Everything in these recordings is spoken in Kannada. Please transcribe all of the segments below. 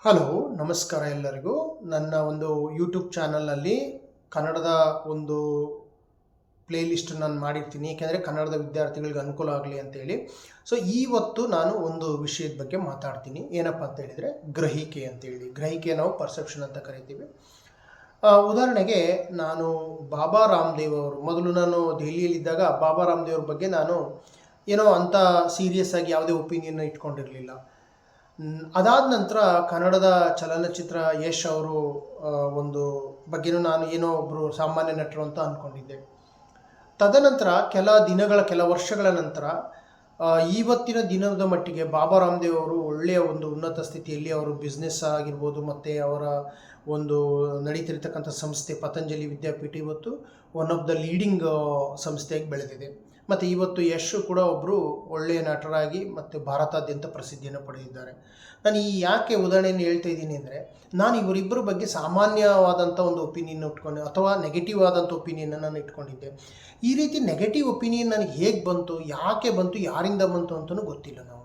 ಹಲೋ, ನಮಸ್ಕಾರ ಎಲ್ಲರಿಗೂ. ನನ್ನ ಒಂದು ಯೂಟ್ಯೂಬ್ ಚಾನಲ್ನಲ್ಲಿ ಕನ್ನಡದ ಒಂದು ಪ್ಲೇ ಲಿಸ್ಟ್ ನಾನು ಮಾಡಿರ್ತೀನಿ, ಏಕೆಂದರೆ ಕನ್ನಡದ ವಿದ್ಯಾರ್ಥಿಗಳಿಗೆ ಅನುಕೂಲ ಆಗಲಿ ಅಂತೇಳಿ. ಸೊ ಇವತ್ತು ನಾನು ಒಂದು ವಿಷಯದ ಬಗ್ಗೆ ಮಾತಾಡ್ತೀನಿ. ಏನಪ್ಪ ಅಂತ ಹೇಳಿದರೆ ಗ್ರಹಿಕೆ ಅಂತೇಳಿ. ಗ್ರಹಿಕೆ ನಾವು ಪರ್ಸೆಪ್ಷನ್ ಅಂತ ಕರಿತೀವಿ. ಉದಾಹರಣೆಗೆ ನಾನು ಬಾಬಾ ರಾಮದೇವ್ ಅವರು, ಮೊದಲು ನಾನು ದೆಹಲಿಯಲ್ಲಿದ್ದಾಗ ಬಾಬಾ ರಾಮದೇವ್ ಅವ್ರ ಬಗ್ಗೆ ನಾನು ಏನೋ ಅಂಥ ಸೀರಿಯಸ್ ಆಗಿ ಯಾವುದೇ ಒಪಿನಿಯನ್ ಇಟ್ಕೊಂಡಿರಲಿಲ್ಲ. ಅದಾದ ನಂತರ ಕನ್ನಡದ ಚಲನಚಿತ್ರ ಯಶ್ ಅವರು ಒಂದು ಬಗ್ಗೆನೂ ನಾನು ಏನೋ ಒಬ್ಬರು ಸಾಮಾನ್ಯ ನಟರು ಅಂತ ಅಂದ್ಕೊಂಡಿದ್ದೆ. ತದನಂತರ ಕೆಲ ವರ್ಷಗಳ ನಂತರ ಇವತ್ತಿನ ದಿನದ ಮಟ್ಟಿಗೆ ಬಾಬಾ ರಾಮದೇವ್ ಅವರು ಒಳ್ಳೆಯ ಒಂದು ಉನ್ನತ ಸ್ಥಿತಿಯಲ್ಲಿ ಅವರು ಬಿಸ್ನೆಸ್ ಆಗಿರ್ಬೋದು, ಮತ್ತು ಅವರ ಒಂದು ನಡೀತಿರ್ತಕ್ಕಂಥ ಸಂಸ್ಥೆ ಪತಂಜಲಿ ವಿದ್ಯಾಪೀಠ ಇವತ್ತು ಒನ್ ಆಫ್ ದ ಲೀಡಿಂಗ್ ಸಂಸ್ಥೆಯಾಗಿ ಬೆಳೆದಿದೆ. ಮತ್ತು ಇವತ್ತು ಯಶ್ ಕೂಡ ಒಬ್ಬರು ಒಳ್ಳೆಯ ನಟರಾಗಿ ಮತ್ತು ಭಾರತಾದ್ಯಂತ ಪ್ರಸಿದ್ಧಿಯನ್ನು ಪಡೆದಿದ್ದಾರೆ. ನಾನು ಯಾಕೆ ಉದಾಹರಣೆಯನ್ನು ಹೇಳ್ತಾ ಇದ್ದೀನಿ ಅಂದರೆ, ನಾನು ಇವರಿಬ್ಬರ ಬಗ್ಗೆ ಸಾಮಾನ್ಯವಾದಂಥ ಒಂದು ಒಪಿನಿಯನ್ ಇಟ್ಕೊಂಡು ಅಥವಾ ನೆಗೆಟಿವ್ ಆದಂಥ ಒಪಿನಿಯನ್ನ ನಾನು ಇಟ್ಕೊಂಡಿದ್ದೆ. ಈ ರೀತಿ ನೆಗೆಟಿವ್ ಒಪಿನಿಯನ್ ನನಗೆ ಹೇಗೆ ಬಂತು, ಯಾಕೆ ಬಂತು, ಯಾರಿಂದ ಬಂತು ಅಂತಲೂ ಗೊತ್ತಿಲ್ಲ. ನಾವು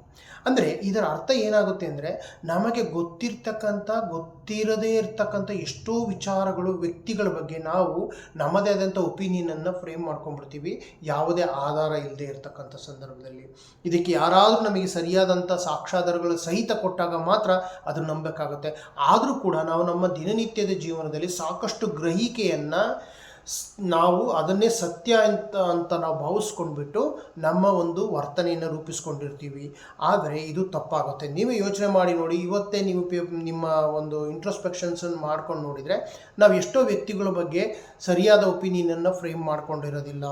ಅಂದರೆ ಇದರ ಅರ್ಥ ಏನಾಗುತ್ತೆ ಅಂದರೆ, ನಮಗೆ ಗೊತ್ತಿರದೇ ಇರತಕ್ಕಂಥ ಎಷ್ಟೋ ವಿಚಾರಗಳು, ವ್ಯಕ್ತಿಗಳ ಬಗ್ಗೆ ನಾವು ನಮ್ಮದೇ ಆದಂಥ ಒಪಿನಿಯನನ್ನು ಫ್ರೇಮ್ ಮಾಡ್ಕೊಂಡ್ಬಿಡ್ತೀವಿ, ಯಾವುದೇ ಆಧಾರ ಇಲ್ಲದೆ ಇರತಕ್ಕಂಥ ಸಂದರ್ಭದಲ್ಲಿ. ಇದಕ್ಕೆ ಯಾರಾದರೂ ನಮಗೆ ಸರಿಯಾದಂಥ ಸಾಕ್ಷ್ಯಾಧಾರಗಳು ಸಹಿತ ಕೊಟ್ಟಾಗ ಮಾತ್ರ ಅದನ್ನು ನಂಬಬೇಕಾಗುತ್ತೆ. ಆದರೂ ಕೂಡ ನಾವು ನಮ್ಮ ದಿನನಿತ್ಯದ ಜೀವನದಲ್ಲಿ ಸಾಕಷ್ಟು ಗ್ರಹಿಕೆಯನ್ನು ನಾವು ಅದನ್ನೇ ಸತ್ಯ ಅಂತ ನಾವು ಭಾವಿಸ್ಕೊಂಡ್ಬಿಟ್ಟು ನಮ್ಮ ಒಂದು ವರ್ತನೆಯನ್ನು ರೂಪಿಸ್ಕೊಂಡಿರ್ತೀವಿ. ಆದರೆ ಇದು ತಪ್ಪಾಗುತ್ತೆ. ನೀವೇ ಯೋಚನೆ ಮಾಡಿ ನೋಡಿ, ಇವತ್ತೇ ನೀವು ನಿಮ್ಮ ಒಂದು ಇಂಟ್ರೋಸ್ಪೆಕ್ಷನ್ಸನ್ನು ಮಾಡ್ಕೊಂಡು ನೋಡಿದರೆ ನಾವು ಎಷ್ಟೋ ವ್ಯಕ್ತಿಗಳ ಬಗ್ಗೆ ಸರಿಯಾದ ಒಪಿನಿಯನನ್ನು ಫ್ರೇಮ್ ಮಾಡ್ಕೊಂಡಿರೋದಿಲ್ಲ,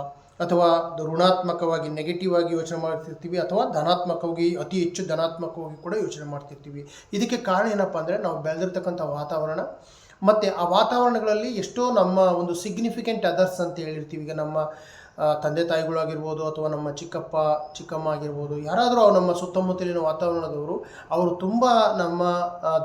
ಅಥವಾ ಋಣಾತ್ಮಕವಾಗಿ ನೆಗೆಟಿವ್ ಆಗಿ ಯೋಚನೆ ಮಾಡ್ತಿರ್ತೀವಿ, ಅಥವಾ ಧನಾತ್ಮಕವಾಗಿ ಅತಿ ಹೆಚ್ಚು ಧನಾತ್ಮಕವಾಗಿ ಕೂಡ ಯೋಚನೆ ಮಾಡ್ತಿರ್ತೀವಿ. ಇದಕ್ಕೆ ಕಾರಣ ಏನಪ್ಪ ಅಂದರೆ, ನಾವು ಬೆಳೆದಿರ್ತಕ್ಕಂಥ ವಾತಾವರಣ ಮತ್ತು ಆ ವಾತಾವರಣಗಳಲ್ಲಿ ಎಷ್ಟೋ ನಮ್ಮ ಒಂದು ಸಿಗ್ನಿಫಿಕೆಂಟ್ ಅದರ್ಸ್ ಅಂತ ಹೇಳಿರ್ತೀವಿ. ಈಗ ನಮ್ಮ ತಂದೆ ತಾಯಿಗಳಾಗಿರ್ಬೋದು, ಅಥವಾ ನಮ್ಮ ಚಿಕ್ಕಪ್ಪ ಚಿಕ್ಕಮ್ಮ ಆಗಿರ್ಬೋದು, ಯಾರಾದರೂ ನಮ್ಮ ಸುತ್ತಮುತ್ತಲಿನ ವಾತಾವರಣದವರು ಅವರು ತುಂಬ ನಮ್ಮ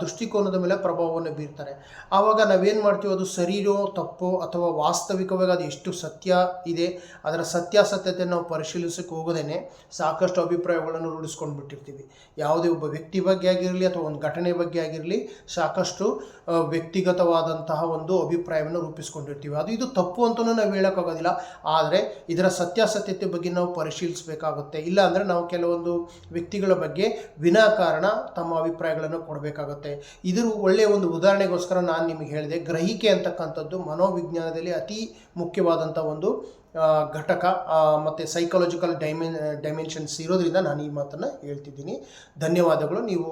ದೃಷ್ಟಿಕೋನದ ಮೇಲೆ ಪ್ರಭಾವವನ್ನು ಬೀರ್ತಾರೆ. ಆವಾಗ ನಾವೇನು ಮಾಡ್ತೀವಿ, ಅದು ಸರಿಯೋ ತಪ್ಪೋ ಅಥವಾ ವಾಸ್ತವಿಕವಾಗಿ ಅದು ಎಷ್ಟು ಸತ್ಯ ಇದೆ, ಅದರ ಸತ್ಯಾಸತ್ಯತೆ ನಾವು ಪರಿಶೀಲಿಸಕ್ಕೆ ಹೋಗೋದೇ ಸಾಕಷ್ಟು ಅಭಿಪ್ರಾಯಗಳನ್ನು ರೂಢಿಸ್ಕೊಂಡು ಬಿಟ್ಟಿರ್ತೀವಿ. ಯಾವುದೇ ಒಬ್ಬ ವ್ಯಕ್ತಿ ಬಗ್ಗೆ ಆಗಿರಲಿ ಅಥವಾ ಒಂದು ಘಟನೆ ಬಗ್ಗೆ ಆಗಿರಲಿ, ಸಾಕಷ್ಟು ವ್ಯಕ್ತಿಗತವಾದಂತಹ ಒಂದು ಅಭಿಪ್ರಾಯವನ್ನು ರೂಪಿಸ್ಕೊಂಡಿರ್ತೀವಿ. ಇದು ತಪ್ಪು ಅಂತಲೂ ನಾವು ಹೇಳೋಕ್ಕಾಗೋದಿಲ್ಲ, ಆದರೆ ಇದರ ಸತ್ಯಾಸತ್ಯತೆ ಬಗ್ಗೆ ನಾವು ಪರಿಶೀಲಿಸಬೇಕಾಗುತ್ತೆ. ಇಲ್ಲ ಅಂದರೆ ನಾವು ಕೆಲವೊಂದು ವ್ಯಕ್ತಿಗಳ ಬಗ್ಗೆ ವಿನಾಕಾರಣ ತಮ್ಮ ಅಭಿಪ್ರಾಯಗಳನ್ನು ಕೊಡಬೇಕಾಗುತ್ತೆ. ಇದ್ರ ಒಳ್ಳೆಯ ಒಂದು ಉದಾಹರಣೆಗೋಸ್ಕರ ನಾನು ನಿಮಗೆ ಹೇಳಿದೆ, ಗ್ರಹಿಕೆ ಅಂತಕ್ಕಂಥದ್ದು ಮನೋವಿಜ್ಞಾನದಲ್ಲಿ ಅತಿ ಮುಖ್ಯವಾದಂಥ ಒಂದು ಘಟಕ ಮತ್ತು ಸೈಕಾಲಜಿಕಲ್ ಡೈಮೆನ್ಷನ್ಸ್ ಇರೋದ್ರಿಂದ ನಾನು ಈ ಮಾತನ್ನು ಹೇಳ್ತಿದ್ದೀನಿ. ಧನ್ಯವಾದಗಳು. ನೀವು